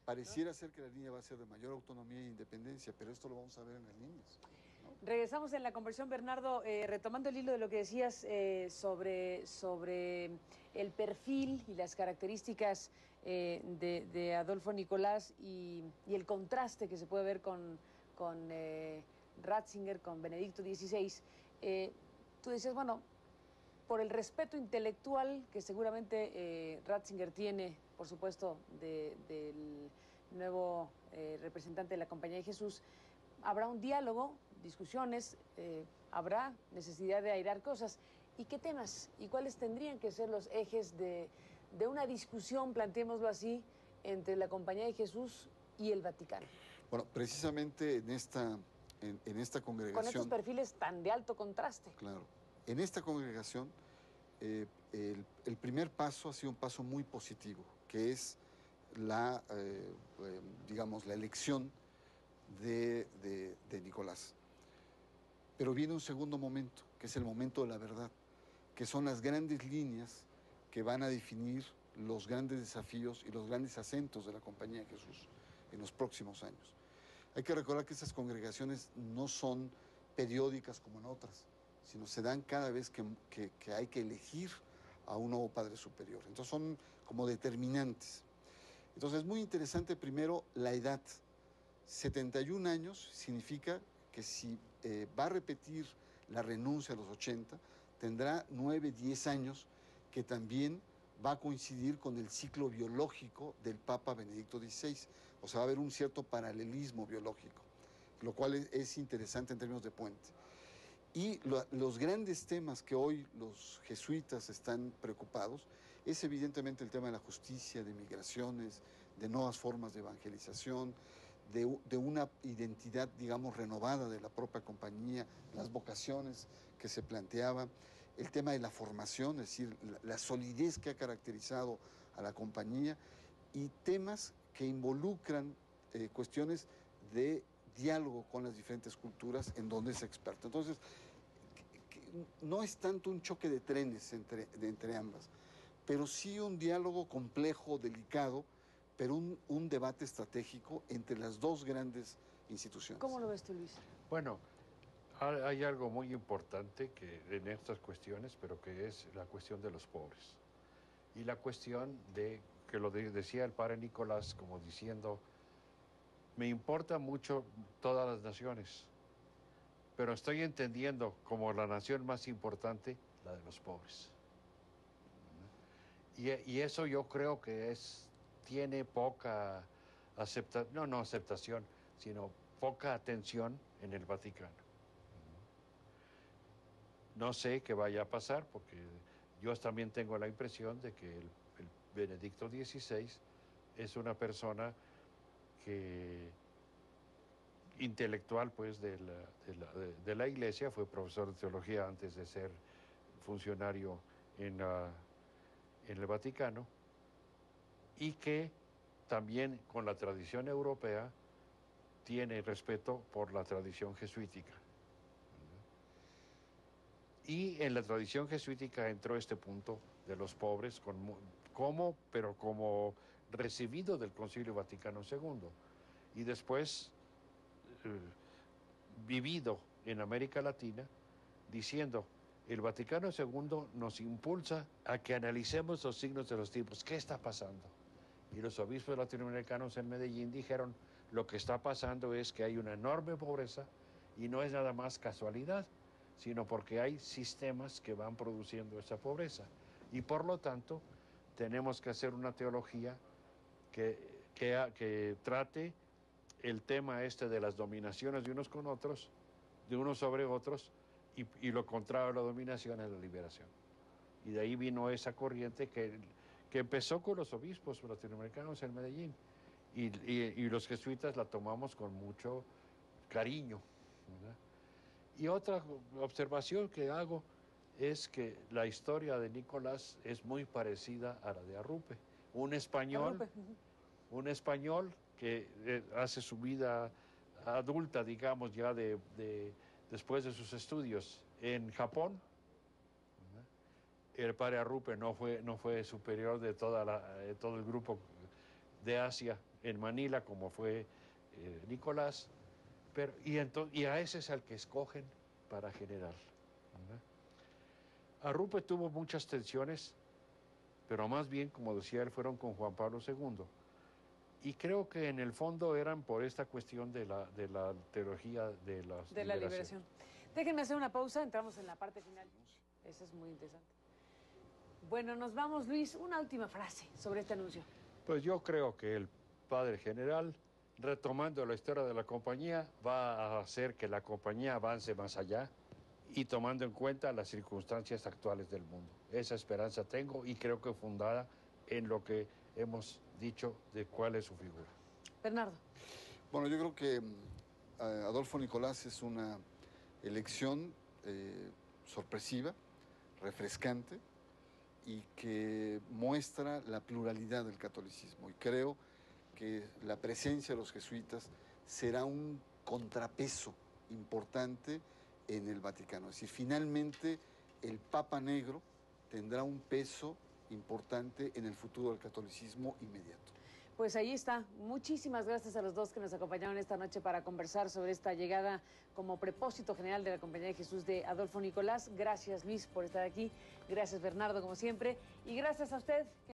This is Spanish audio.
Pareciera ser que la línea va a ser de mayor autonomía e independencia, pero esto lo vamos a ver en las líneas, ¿no? Regresamos en la conversión, Bernardo, retomando el hilo de lo que decías sobre el perfil y las características de Adolfo Nicolás y el contraste que se puede ver con Ratzinger, con Benedicto XVI. Tú decías, bueno, por el respeto intelectual que seguramente Ratzinger tiene, por supuesto, del nuevo representante de la Compañía de Jesús, habrá un diálogo, discusiones, habrá necesidad de airar cosas. ¿Y qué temas? ¿Y cuáles tendrían que ser los ejes de una discusión, planteémoslo así, entre la Compañía de Jesús y el Vaticano? Bueno, precisamente en esta Con estos congregación, perfiles tan de alto contraste. claro, en esta congregación, el primer paso ha sido un paso muy positivo, que es digamos, la elección de Nicolás. Pero viene un segundo momento, que es el momento de la verdad, que son las grandes líneas que van a definir los grandes desafíos y los grandes acentos de la Compañía de Jesús en los próximos años. Hay que recordar que estas congregaciones no son periódicas como en otras, sino se dan cada vez que hay que elegir a un nuevo Padre Superior. Entonces son como determinantes. Entonces es muy interesante primero la edad. 71 años significa que si va a repetir la renuncia a los 80, tendrá 9, 10 años que también va a coincidir con el ciclo biológico del Papa Benedicto XVI. O sea, va a haber un cierto paralelismo biológico, lo cual es interesante en términos de puente. Y los grandes temas que hoy los jesuitas están preocupados es evidentemente el tema de la justicia, de migraciones, de nuevas formas de evangelización, de una identidad, digamos, renovada de la propia compañía, las vocaciones que se planteaba, el tema de la formación, es decir, la solidez que ha caracterizado a la compañía, y temas que involucran cuestiones de diálogo con las diferentes culturas en donde es experto. Entonces, no es tanto un choque de trenes entre ambas, pero sí un diálogo complejo, delicado, pero un debate estratégico entre las dos grandes instituciones. ¿Cómo lo ves tú, Luis? Bueno, hay algo muy importante que en estas cuestiones, pero que es la cuestión de los pobres. Y la cuestión de, que lo decía el padre Nicolás, como diciendo, me importa mucho todas las naciones, pero estoy entendiendo como la nación más importante, la de los pobres. Y eso yo creo que tiene poca aceptación, no aceptación, sino poca atención en el Vaticano. No sé qué vaya a pasar, porque yo también tengo la impresión de que el Benedicto XVI es una persona que intelectual pues de la Iglesia, fue profesor de teología antes de ser funcionario en el Vaticano, y que también con la tradición europea tiene respeto por la tradición jesuítica. Y en la tradición jesuítica entró este punto de los pobres pero como recibido del Concilio Vaticano II. Y después vivido en América Latina, diciendo, el Vaticano II nos impulsa a que analicemos los signos de los tiempos. ¿Qué está pasando? Y los obispos latinoamericanos en Medellín dijeron, lo que está pasando es que hay una enorme pobreza y no es nada más casualidad, sino porque hay sistemas que van produciendo esa pobreza. Y por lo tanto, tenemos que hacer una teología que trate el tema este de las dominaciones de unos con otros, de unos sobre otros, y lo contrario a la dominación es la liberación. Y de ahí vino esa corriente que empezó con los obispos latinoamericanos en Medellín, y los jesuitas la tomamos con mucho cariño, ¿verdad? Y otra observación que hago es que la historia de Nicolás es muy parecida a la de Arrupe, un español, Arrupe. un español que hace su vida adulta, digamos, ya después de sus estudios en Japón. El padre Arrupe no fue superior de todo el grupo de Asia en Manila, como fue Nicolás, y a ese es al que escogen para general. ¿Verdad? Arrupe tuvo muchas tensiones, pero más bien, como decía él, fueron con Juan Pablo II. Y creo que en el fondo eran por esta cuestión de la teología de la liberación. Déjenme hacer una pausa, entramos en la parte final. Eso es muy interesante. Bueno, nos vamos, Luis. Una última frase sobre este anuncio. Pues yo creo que el padre general, retomando la historia de la compañía, va a hacer que la compañía avance más allá y tomando en cuenta las circunstancias actuales del mundo. Esa esperanza tengo y creo que fundada en lo que hemos dicho de cuál es su figura. Bernardo. Bueno, yo creo que Adolfo Nicolás es una elección sorpresiva, refrescante y que muestra la pluralidad del catolicismo. Y creo que la presencia de los jesuitas será un contrapeso importante en el Vaticano. Es decir, finalmente el Papa Negro tendrá un peso importante en el futuro del catolicismo inmediato. Pues ahí está. Muchísimas gracias a los dos que nos acompañaron esta noche para conversar sobre esta llegada como propósito general de la Compañía de Jesús de Adolfo Nicolás. Gracias, Luis, por estar aquí. Gracias, Bernardo, como siempre. Y gracias a usted.